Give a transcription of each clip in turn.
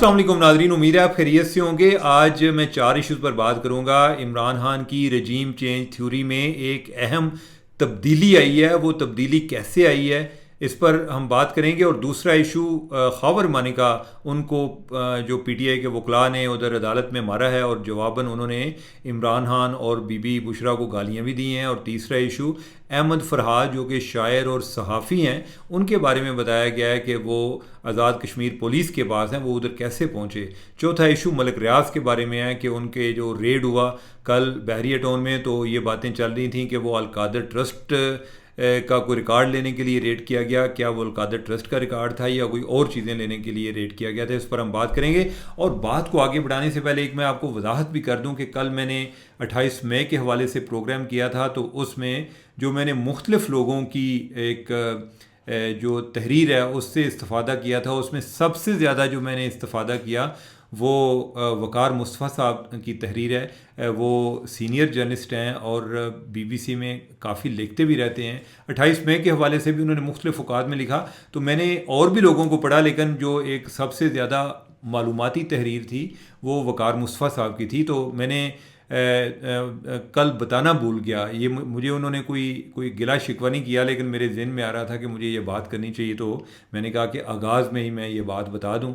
السلام علیکم ناظرین، امید ہے آپ خیریت سے ہوں گے۔ آج میں 4 ایشوز پر بات کروں گا۔ عمران خان کی رجیم چینج تھیوری میں ایک اہم تبدیلی آئی ہے، وہ تبدیلی کیسے آئی ہے اس پر ہم بات کریں گے۔ اور دوسرا ایشو خاور مانیکا، ان کو جو پی ٹی آئی کے وکلاء نے ادھر عدالت میں مارا ہے اور جواباً انہوں نے عمران خان اور بی بی بشرا کو گالیاں بھی دی ہیں۔ اور تیسرا ایشو احمد فرحاد جو کہ شاعر اور صحافی ہیں، ان کے بارے میں بتایا گیا ہے کہ وہ آزاد کشمیر پولیس کے پاس ہیں، وہ ادھر کیسے پہنچے۔ چوتھا ایشو ملک ریاض کے بارے میں ہے کہ ان کے جو ریڈ ہوا کل بحریہ ٹاؤن میں، تو یہ باتیں چل رہی تھیں کہ وہ القادر ٹرسٹ کا کوئی ریکارڈ لینے کے لیے ریڈ کیا گیا۔ کیا وہ القادر ٹرسٹ کا ریکارڈ تھا یا کوئی اور چیزیں لینے کے لیے ریڈ کیا گیا تھا، اس پر ہم بات کریں گے۔ اور بات کو آگے بڑھانے سے پہلے ایک میں آپ کو وضاحت بھی کر دوں کہ کل میں نے 28 مئی کے حوالے سے پروگرام کیا تھا، تو اس میں جو میں نے مختلف لوگوں کی ایک جو تحریر ہے اس سے استفادہ کیا تھا، اس میں سب سے زیادہ جو میں نے استفادہ کیا وہ وقار مصطفیٰ صاحب کی تحریر ہے۔ وہ سینئر جرنلسٹ ہیں اور بی بی سی میں کافی لکھتے بھی رہتے ہیں۔ 28 مئی کے حوالے سے بھی انہوں نے مختلف اوقات میں لکھا، تو میں نے اور بھی لوگوں کو پڑھا، لیکن جو ایک سب سے زیادہ معلوماتی تحریر تھی وہ وقار مصطفیٰ صاحب کی تھی۔ تو میں نے کل بتانا بھول گیا، یہ مجھے انہوں نے کوئی گلا شکوہ نہیں کیا، لیکن میرے ذہن میں آ رہا تھا کہ مجھے یہ بات کرنی چاہیے، تو میں نے کہا کہ آغاز میں ہی میں یہ بات بتا دوں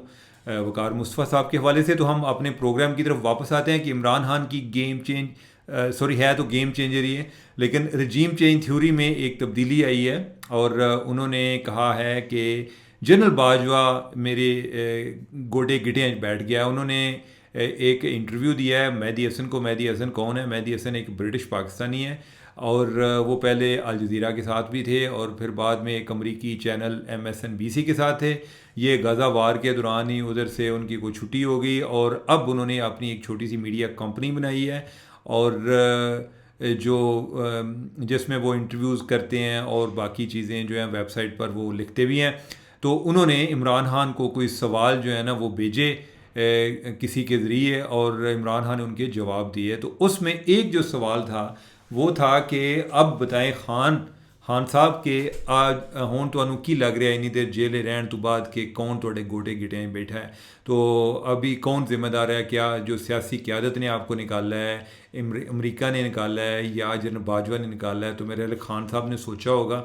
وقار مصطفیٰ صاحب کے حوالے سے۔ تو ہم اپنے پروگرام کی طرف واپس آتے ہیں کہ عمران خان کی گیم چینج ہے تو گیم چینجر ہی ہے، لیکن رجیم چینج تھیوری میں ایک تبدیلی آئی ہے۔ اور انہوں نے کہا ہے کہ جنرل باجوہ میرے گوڈے گٹیں بیٹھ گیا۔ انہوں نے ایک انٹرویو دیا ہے مہدی حسن کو۔ مہدی حسن کون ہے؟ مہدی حسن ایک برٹش پاکستانی ہے، اور وہ پہلے الجزیرہ کے ساتھ بھی تھے اور پھر بعد میں ایک امریکی چینل MSNBC کے ساتھ تھے۔ یہ غزہ وار کے دوران ہی ادھر سے ان کی کوئی چھٹی ہو گئی، اور اب انہوں نے اپنی ایک چھوٹی سی میڈیا کمپنی بنائی ہے، اور جو جس میں وہ انٹرویوز کرتے ہیں اور باقی چیزیں جو ہیں ویب سائٹ پر وہ لکھتے بھی ہیں۔ تو انہوں نے عمران خان کو کوئی سوال جو ہے نا وہ بھیجے کسی کے ذریعے، اور عمران خان نے ان کے جواب دیے۔ تو اس میں ایک جو سوال تھا وہ تھا کہ اب بتائیں خان صاحب کہ آج ہون تو کی لگ رہا ہے انی دیر جیلے رہن تو بعد کہ کون توڑے گوٹے گٹیں بیٹھا ہے، تو ابھی کون ذمہ دار ہے؟ کیا جو سیاسی قیادت نے آپ کو نکالا ہے، امریکہ نے نکالا ہے، یا جنرل باجوہ نے نکالا ہے؟ تو میرے خیال خان صاحب نے سوچا ہوگا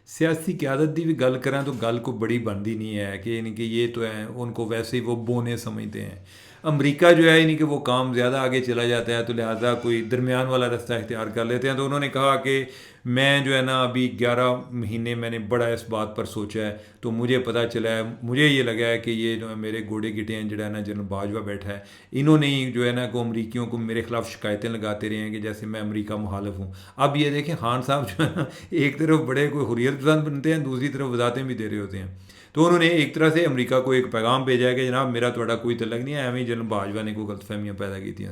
سیاسی قیادت دی بھی گل کریں تو گل کو بڑی بنتی نہیں ہے، کہ یعنی کہ یہ تو ہے ان کو ویسے ہی وہ بونے سمجھتے ہیں۔ امریکہ جو ہے یعنی کہ وہ کام زیادہ آگے چلا جاتا ہے، تو لہٰذا کوئی درمیان والا رستہ اختیار کر لیتے ہیں۔ تو انہوں نے کہا کہ میں جو ہے نا ابھی 11 مہینے میں نے بڑا اس بات پر سوچا ہے، تو مجھے پتہ چلا ہے، مجھے یہ لگا ہے کہ یہ جو ہے میرے گوڑے گٹے ہیں جو ہے نا جنرل باجوہ بیٹھا ہے، انہوں نے ہی جو ہے نا کو امریکیوں کو میرے خلاف شکایتیں لگاتے رہے ہیں کہ جیسے میں امریکہ مخالف ہوں۔ اب یہ دیکھیں خان صاحب جو ہے نا ایک طرف بڑے کوئی حریت پسند بنتے ہیں، دوسری طرف وضاحتیں بھی دے رہے ہوتے ہیں۔ تو انہوں نے ایک طرح سے امریکہ کو ایک پیغام بھیجا ہے کہ جناب میرا تھوڑا کوئی تعلق نہیں ہے، ایویں جنرل باجوہ نے کوئی غلط فہمیاں پیدا کی تھیں۔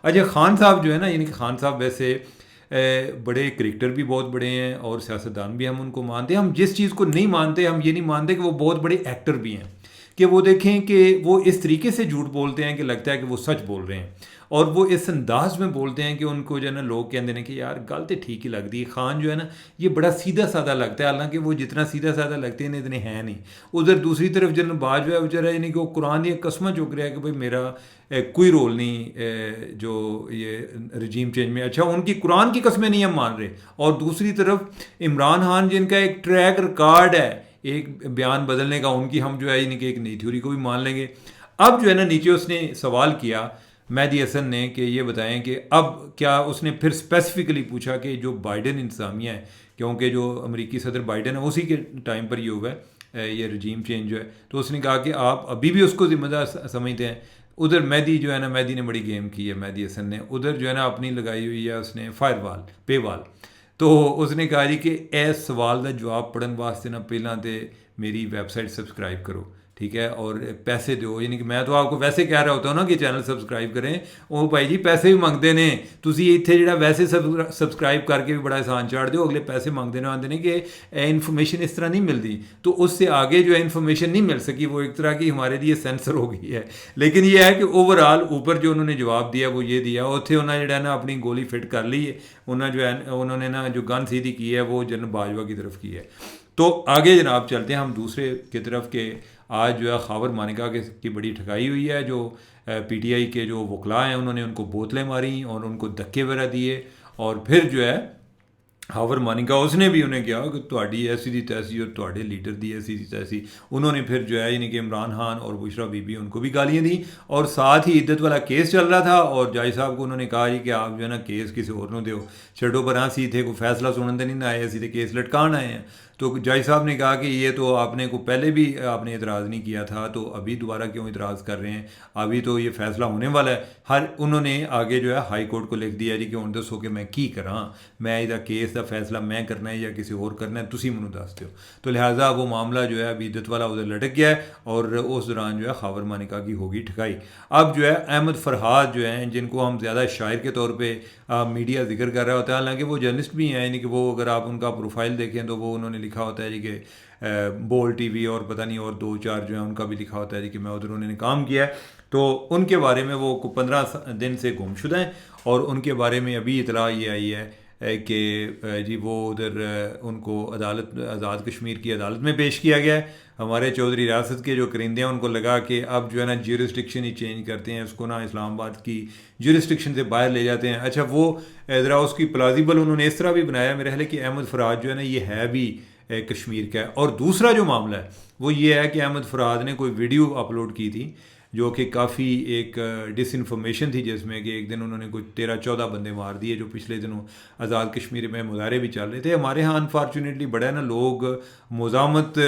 اچھا، خان صاحب جو ہے نا، یعنی کہ خان صاحب ویسے بڑے کرکٹر بھی بہت بڑے ہیں اور سیاستدان بھی ہم ان کو مانتے ہیں۔ ہم جس چیز کو نہیں مانتے، ہم یہ نہیں مانتے کہ وہ بہت بڑے ایکٹر بھی ہیں، کہ وہ دیکھیں کہ وہ اس طریقے سے جھوٹ بولتے ہیں کہ لگتا ہے کہ وہ سچ بول رہے ہیں، اور وہ اس انداز میں بولتے ہیں کہ ان کو جو ہے نا لوگ کہتے ہیں کہ یار گل تو ٹھیک ہی لگتی ہے۔ خان جو ہے نا یہ بڑا سیدھا سادہ لگتا ہے، حالانکہ وہ جتنا سیدھا سادہ لگتے ہیں اتنے ہیں نہیں۔ ادھر دوسری طرف جنرل باجوہ بیچارہ یعنی کہ وہ قرآن کی قسمیں چک رہا ہے کہ بھائی میرا کوئی رول نہیں جو یہ رجیم چینج میں۔ اچھا، ان کی قرآن کی قسمیں نہیں ہم مان رہے، اور دوسری طرف عمران خان جن کا ایک ٹریک ریکارڈ ہے ایک بیان بدلنے کا، ان کی ہم جو ہے یعنی کہ ایک نئی تھیوری کو بھی مان لیں گے۔ اب جو ہے نا نیچے اس نے سوال کیا مہدی حسن نے کہ یہ بتائیں کہ اب کیا، اس نے پھر اسپیسیفکلی پوچھا کہ جو بائیڈن انتظامیہ ہے، کیونکہ جو امریکی صدر بائیڈن ہے اسی کے ٹائم پر یہ ہوا ہے یہ رجیم چینج جو ہے، تو اس نے کہا کہ آپ ابھی بھی اس کو ذمہ دار سمجھتے ہیں۔ ادھر مہدی جو ہے نا، مہدی نے بڑی گیم کی ہے مہدی حسن نے، ادھر جو ہے نا اپنی لگائی ہوئی ہے اس نے فائر وال پے وال۔ تو اس نے کہا جی کہ اس سوال کا جواب پڑھن واسطے نا پہلاں تے میری ویب سائٹ سبسکرائب کرو، ٹھیک ہے، اور پیسے دو۔ یعنی کہ میں تو آپ کو ویسے کہہ رہا ہوتا ہوں نا کہ چینل سبسکرائب کریں، وہ بھائی جی پیسے بھی منگتے ہیں، تسی اتنے جڑا ویسے سبسکرائب کر کے بھی بڑا احسان چاڑ دیو، اگلے پیسے منگتے ہیں، آتے ہیں کہ انفارمیشن اس طرح نہیں ملتی، تو اس سے آگے جو ہے انفارمیشن نہیں مل سکی، وہ ایک طرح کی ہمارے لیے سینسر ہو گئی ہے۔ لیکن یہ ہے کہ اوور آل اوپر جو انہوں نے جواب دیا وہ یہ دیا، اتنے انہوں نے جو ہے نا اپنی گولی فٹ کر لی ہے، انہوں نے نا جو گن سیدھی کی ہے وہ جنرل باجوہ کی طرف کی ہے۔ تو آگے جناب چلتے ہیں ہم دوسرے کی طرف کہ آج جو ہے خاور مانیکا کی بڑی ٹھکائی ہوئی ہے. جو پی ٹی آئی کے جو وکلاء ہیں انہوں نے ان کو بوتلیں ماری اور ان کو دھکے وغیرہ دیے, اور پھر جو ہے ہاور مانیکا اس نے بھی انہیں کیا کہ تہاڈی ایسی دی تیسی اور تہاڈے لیڈر دی ایسی دی تیسی. انہوں نے پھر جو ہے یعنی کہ عمران خان اور بشرا بی بی ان کو بھی گالیاں دیں, اور ساتھ ہی عدت والا کیس چل رہا تھا, اور جائی صاحب کو انہوں نے کہا جی کہ آپ جو ہے نا کیس کسی اور نو دیو, چھڈو پر سی تھے کوئی فیصلہ سنن تے نہیں آئے, اسی تے کیس لٹکان آئے ہیں. تو جائی صاحب نے کہا کہ یہ تو آپ نے کو پہلے بھی آپ نے اعتراض نہیں کیا تھا, تو ابھی دوبارہ کیوں اعتراض کر رہے ہیں, ابھی تو یہ فیصلہ ہونے والا ہے. انہوں نے آگے جو ہے ہائی کورٹ کو لکھ دیا جی کہ ہوں دسو کہ میں کی کراں, میں یہ کیس دا فیصلہ میں کرنا ہے یا کسی اور کرنا ہے, تسی منو دس دیو. تو لہٰذا وہ معاملہ جو ہے ابھی عدت والا ادھر لٹک گیا ہے, اور اس دوران جو ہے خاور مانیکا کی ہوگی ٹھکائی. اب جو ہے احمد فرحاد جو ہیں جن کو ہم زیادہ شاعر کے طور پہ میڈیا ذکر کر رہا ہوتا ہے, حالانکہ وہ جرنلسٹ بھی ہیں, یعنی کہ وہ اگر آپ ان کا پروفائل دیکھیں تو وہ انہوں نے لکھا ہوتا ہے جی کہ بول ٹی وی اور پتہ نہیں اور 2-4 جو ہیں ان کا بھی لکھا ہوتا ہے جی کہ میں ادھر انہوں نے کام کیا ہے. تو ان کے بارے میں وہ 15 دن سے گم شدہ ہیں, اور ان کے بارے میں ابھی اطلاع یہ آئی ہے کہ جی وہ ادھر ان کو عدالت آزاد کشمیر کی عدالت میں پیش کیا گیا ہے. ہمارے چودھری ریاست کے جو کرندے ہیں ان کو لگا کہ اب جو ہے نا جیورسڈکشن ہی چینج کرتے ہیں, اس کو نا اسلام آباد کی جیورسڈکشن سے باہر لے جاتے ہیں. اچھا وہ ذرا اس کی پلازیبل انہوں نے اس طرح بھی بنایا میرے خیال کہ احمد فرحاد جو ہے نا یہ ہے بھی کشمیر کا ہے. اور دوسرا جو معاملہ ہے وہ یہ ہے کہ احمد فرحاد نے کوئی ویڈیو اپلوڈ کی تھی جو کہ کافی ایک ڈس انفارمیشن تھی, جس میں کہ ایک دن انہوں نے کوئی 13-14 بندے مار دیے جو پچھلے دنوں آزاد کشمیر میں مظاہرے بھی چل رہے تھے. ہمارے ہاں انفارچونیٹلی بڑا ہے نا لوگ مزاحمت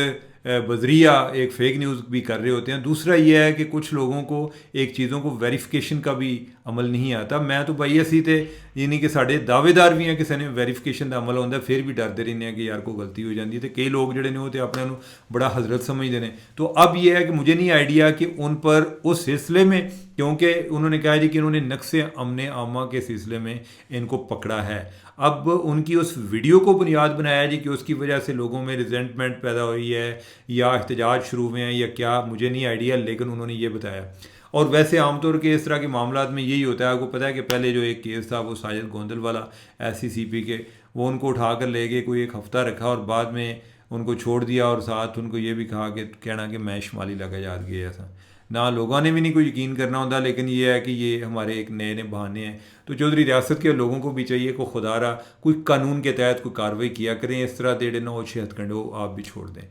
بذریعہ ایک فیک نیوز بھی کر رہے ہوتے ہیں. دوسرا یہ ہے کہ کچھ لوگوں کو ایک چیزوں کو ویریفیکیشن کا بھی عمل نہیں آتا. میں تو بھائی ایسی تھے یعنی کہ ساڈے دعوے دار بھی ہیں کہ سنے ویریفیکیشن کا عمل ہوتا ہے, پھر بھی ڈرتے رہتے ہیں کہ یار کوئی غلطی ہو جاتی ہے. تو کئی لوگ جڑے نے ہوتے اپنے بڑا حضرت سمجھتے ہیں. تو اب یہ ہے کہ مجھے نہیں آئیڈیا کہ ان پر اس سلسلے میں, کیونکہ انہوں نے کہا جی کہ انہوں نے نقص امن عامہ کے سلسلے میں ان کو پکڑا ہے. اب ان کی اس ویڈیو کو بنیاد بنایا جی کہ اس کی وجہ سے لوگوں میں ریزنٹمنٹ پیدا ہوئی ہے یا احتجاج شروع ہوئے ہیں یا کیا, مجھے نہیں آئیڈیا, لیکن انہوں نے یہ بتایا. اور ویسے عام طور کے اس طرح کے معاملات میں یہی ہوتا ہے. آپ کو پتہ ہے کہ پہلے جو ایک کیس تھا وہ ساجد گوندل والا SCCP کے, وہ ان کو اٹھا کر لے گئے, کوئی ایک ہفتہ رکھا اور بعد میں ان کو چھوڑ دیا, اور ساتھ ان کو یہ بھی کہا کہ کہنا کہ میں شمالی علاقہ جات گیا تھا. نہ لوگوں نے بھی نہیں کوئی یقین کرنا ہوتا, لیکن یہ ہے کہ یہ ہمارے ایک نئے بہانے ہیں. تو چودھری ریاست کے لوگوں کو بھی چاہیے کہ خدا را کوئی قانون کے تحت کوئی کارروائی کیا کریں, اس طرح 1.5 ہتھ کنڈے آپ بھی چھوڑ دیں.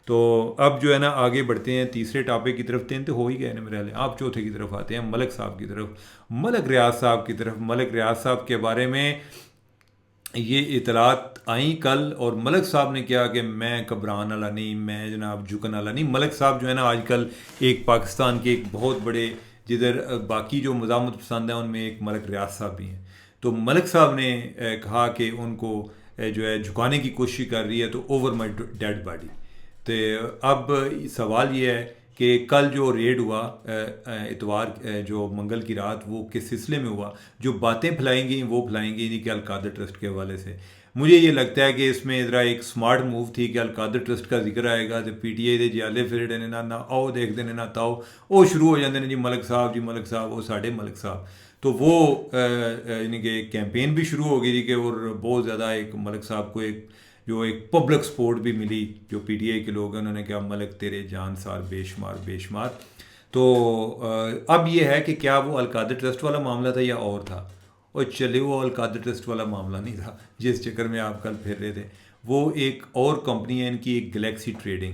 تو اب جو ہے نا آگے بڑھتے ہیں تیسرے ٹاپک کی طرف. 3 تو ہو ہی گئے نا میرے خیال, آپ چوتھے کی طرف آتے ہیں, ملک صاحب کی طرف, ملک ریاض صاحب کی طرف. ملک ریاض صاحب کے بارے میں یہ اطلاعات آئیں کل, اور ملک صاحب نے کہا کہ میں گھبران والا نہیں, میں جناب جھکن والا نہیں. ملک صاحب جو ہے نا آج کل ایک پاکستان کے ایک بہت بڑے, جدھر باقی جو مزاحمت پسند ہیں ان میں ایک ملک ریاض صاحب بھی ہیں. تو ملک صاحب نے کہا کہ ان کو جو ہے جھکانے کی کوشش کر رہی ہے, تو اوور مائی ڈیڈ باڈی. تو اب سوال یہ ہے کہ کل جو ریڈ ہوا اتوار جو منگل کی رات, وہ کس سلسلے میں ہوا, جو باتیں پھیلائیں گی وہ پھیلائیں گی نہیں کہ القادر ٹرسٹ کے حوالے سے. مجھے یہ لگتا ہے کہ اس میں ذرا ایک سمارٹ موو تھی کہ القادر ٹرسٹ کا ذکر آئے گا تو PTI دے جیالے پھرے نے نہ آؤ دیکھتے ہیں نہ تاؤ, وہ شروع ہو جاتے ہیں جی ملک صاحب جی ملک صاحب, وہ ساڈے ملک صاحب. تو وہ یعنی کہ ایک کیمپین بھی شروع ہو گئی تھی کہ, اور بہت زیادہ ایک ملک صاحب کو ایک جو ایک پبلک سپورٹ بھی ملی. جو PTI کے لوگ ہیں انہوں نے کہا ملک تیرے جان سار بے شمار بے شمار. تو اب یہ ہے کہ کیا وہ القادر ٹرسٹ والا معاملہ تھا یا اور تھا, اور چلے وہ القادر ٹرسٹ والا معاملہ نہیں تھا جس چکر میں آپ کل پھر رہے تھے. وہ ایک اور کمپنی ہے ان کی, ایک گلیکسی ٹریڈنگ.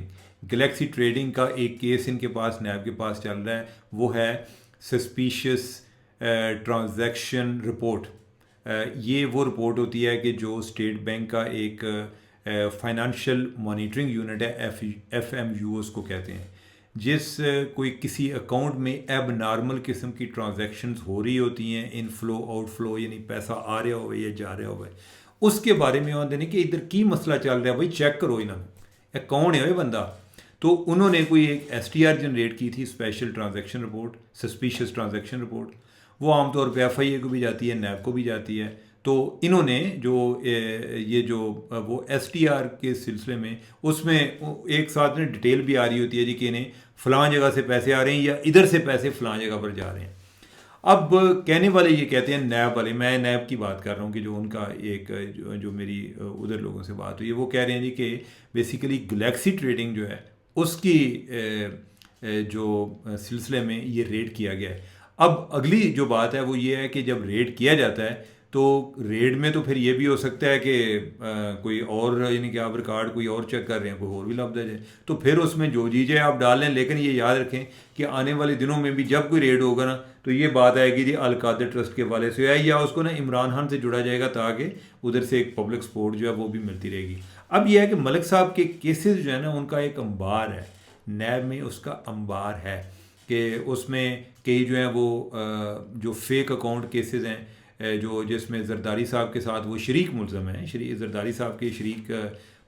گلیکسی ٹریڈنگ کا ایک کیس ان کے پاس نیب کے پاس چل رہا ہے, وہ ہے سسپیشیس ٹرانزیکشن رپورٹ. یہ وہ رپورٹ ہوتی ہے کہ جو اسٹیٹ بینک کا ایک فائنانشیل مانیٹرنگ یونٹ ہے, FMU اس کو کہتے ہیں, جس کوئی کسی اکاؤنٹ میں ایب نارمل قسم کی ٹرانزیکشنز ہو رہی ہوتی ہیں, ان فلو آؤٹ فلو, یعنی پیسہ آ رہا ہوئے یا جا رہا ہوئے, اس کے بارے میں آتے ہیں کہ ادھر کی مسئلہ چل رہا ہے بھائی, چیک کرو انہوں نے کون ہے بندہ. تو انہوں نے کوئی ایک STR جنریٹ کی تھی, special transaction report, suspicious transaction report. وہ عام طور پہ FIA کو بھی جاتی ہے, نیب کو بھی جاتی ہے. تو انہوں نے جو یہ جو وہ STR کے سلسلے میں, اس میں ایک ساتھ میں ڈیٹیل بھی آ رہی ہوتی ہے جی کہ انہیں فلاں جگہ سے پیسے آ رہے ہیں یا ادھر سے پیسے فلاں جگہ پر جا رہے ہیں. اب کہنے والے یہ کہتے ہیں نیب والے, میں نیب کی بات کر رہا ہوں کہ جو ان کا ایک جو میری ادھر لوگوں سے بات ہوئی ہے, وہ کہہ رہے ہیں جی کہ بیسیکلی گلیکسی ٹریڈنگ جو ہے اس کی جو سلسلے میں یہ ریڈ کیا گیا ہے. اب اگلی جو بات ہے وہ یہ ہے کہ جب ریڈ کیا جاتا ہے تو ریڈ میں تو پھر یہ بھی ہو سکتا ہے کہ کوئی اور یعنی کہ آپ ریکارڈ کوئی اور چیک کر رہے ہیں, کوئی اور بھی لفظ ہے, تو پھر اس میں جو چیزیں آپ ڈال لیں. لیکن یہ یاد رکھیں کہ آنے والے دنوں میں بھی جب کوئی ریڈ ہوگا نا تو یہ بات آئے گی جی القادر ٹرسٹ کے والے سے یا اس کو نا عمران خان سے جڑا جائے گا تاکہ ادھر سے ایک پبلک سپورٹ جو ہے وہ بھی ملتی رہے گی. اب یہ ہے کہ ملک صاحب کے کیسز جو ہے نا ان کا ایک انبار ہے, نیب میں اس کا انبار ہے کہ اس میں کئی جو ہیں وہ جو فیک اکاؤنٹ کیسز ہیں جو جس میں زرداری صاحب کے ساتھ وہ شریک ملزم ہیں, زرداری صاحب کے شریک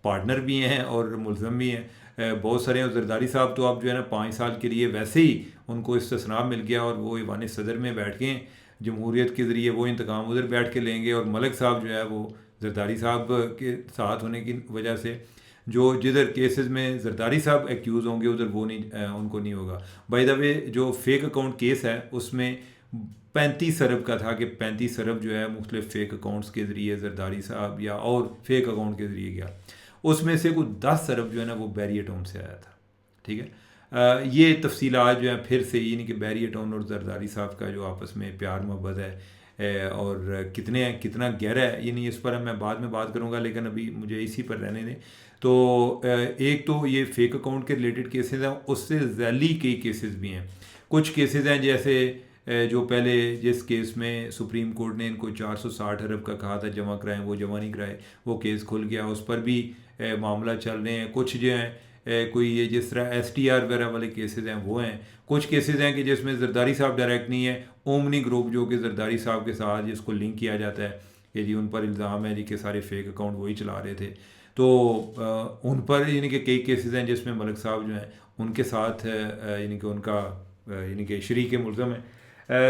پارٹنر بھی ہیں اور ملزم بھی ہیں بہت سارے ہیں. زرداری صاحب تو اب جو ہے نا 5 سال کے لیے ویسے ہی ان کو استثناء مل گیا اور وہ ایوان صدر میں بیٹھ کے جمہوریت کے ذریعے وہ انتقام ادھر بیٹھ کے لیں گے. اور ملک صاحب جو ہے وہ زرداری صاحب کے ساتھ ہونے کی وجہ سے جو جدھر کیسز میں زرداری صاحب ایکیوز ہوں گے ادھر وہ نہیں ان کو نہیں ہوگا. بائی دا وے جو فیک اکاؤنٹ کیس ہے اس میں 35 ارب کا تھا کہ 35 ارب جو ہے مختلف فیک اکاؤنٹس کے ذریعے زرداری صاحب یا اور فیک اکاؤنٹ کے ذریعے گیا. اس میں سے کوئی 10 ارب جو ہے نا وہ بیری ٹاؤن سے آیا تھا. ٹھیک ہے, یہ تفصیلات جو ہیں پھر سے یعنی کہ بیری ٹاؤن اور زرداری صاحب کا جو آپس میں پیار محبت ہے اور کتنا گہرا ہے یعنی اس پر میں بعد میں بات کروں گا, لیکن ابھی مجھے اسی پر رہنے دیں. تو ایک تو یہ فیک اکاؤنٹ کے ریلیٹڈ کیسز ہیں, اس سے ذیلی کئی کیسز بھی ہیں. کچھ کیسز ہیں جیسے جو پہلے جس کیس میں سپریم کورٹ نے ان کو 460 ارب کا کہا تھا جمع کرائیں, وہ جمع نہیں کرائے, وہ کیس کھل گیا, اس پر بھی معاملہ چل رہے ہیں. کچھ جو ہیں کوئی یہ جس طرح ایس ٹی آر وغیرہ والے کیسز ہیں وہ ہیں. کچھ کیسز ہیں کہ جس میں زرداری صاحب ڈائریکٹ نہیں ہے, اومنی گروپ جو کہ زرداری صاحب کے ساتھ جس کو لنک کیا جاتا ہے کہ جی ان پر الزام ہے جی کہ سارے فیک اکاؤنٹ وہی چلا رہے تھے, تو ان پر یعنی کہ کئی کیسز ہیں جس میں ملک صاحب جو ہیں ان کے ساتھ یعنی کہ ان کا یعنی کہ شریک ملزم ہے.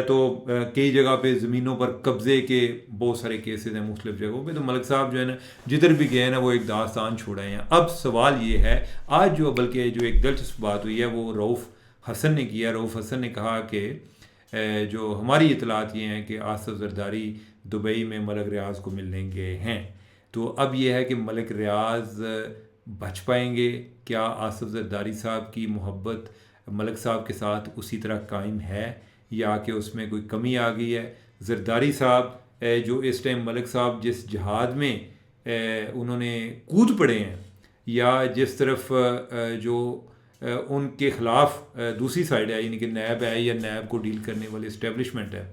تو کئی جگہ پہ زمینوں پر قبضے کے بہت سارے کیسز ہیں مختلف جگہوں پہ. تو ملک صاحب جو ہے نا جدھر بھی گئے ہیں نا وہ ایک داستان چھوڑے ہیں. اب سوال یہ ہے آج جو بلکہ جو ایک دلچسپ بات ہوئی ہے وہ رؤف حسن نے کیا. رؤف حسن نے کہا کہ جو ہماری اطلاعات یہ ہیں کہ آصف زرداری دبئی میں ملک ریاض کو ملنے گئے ہیں. تو اب یہ ہے کہ ملک ریاض بچ پائیں گے کیا؟ آصف زرداری صاحب کی محبت ملک صاحب کے ساتھ اسی طرح قائم ہے یا کہ اس میں کوئی کمی آ گئی ہے؟ زرداری صاحب جو اس ٹائم ملک صاحب جس جہاد میں انہوں نے کود پڑے ہیں یا جس طرف جو ان کے خلاف دوسری سائڈ ہے یعنی کہ نیب ہے یا نیب کو ڈیل کرنے والی اسٹیبلشمنٹ ہے,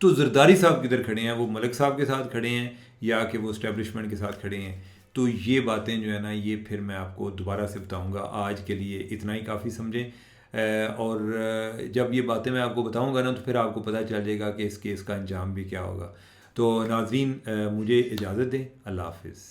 تو زرداری صاحب کدھر کھڑے ہیں؟ وہ ملک صاحب کے ساتھ کھڑے ہیں یا کہ وہ اسٹیبلشمنٹ کے ساتھ کھڑے ہیں؟ تو یہ باتیں جو ہے نا یہ پھر میں آپ کو دوبارہ سے بتاؤں گا. آج کے لیے اتنا ہی کافی سمجھیں, اور جب یہ باتیں میں آپ کو بتاؤں گا نا تو پھر آپ کو پتہ چل جائے گا کہ اس کیس کا انجام بھی کیا ہوگا. تو ناظرین مجھے اجازت دیں, اللہ حافظ.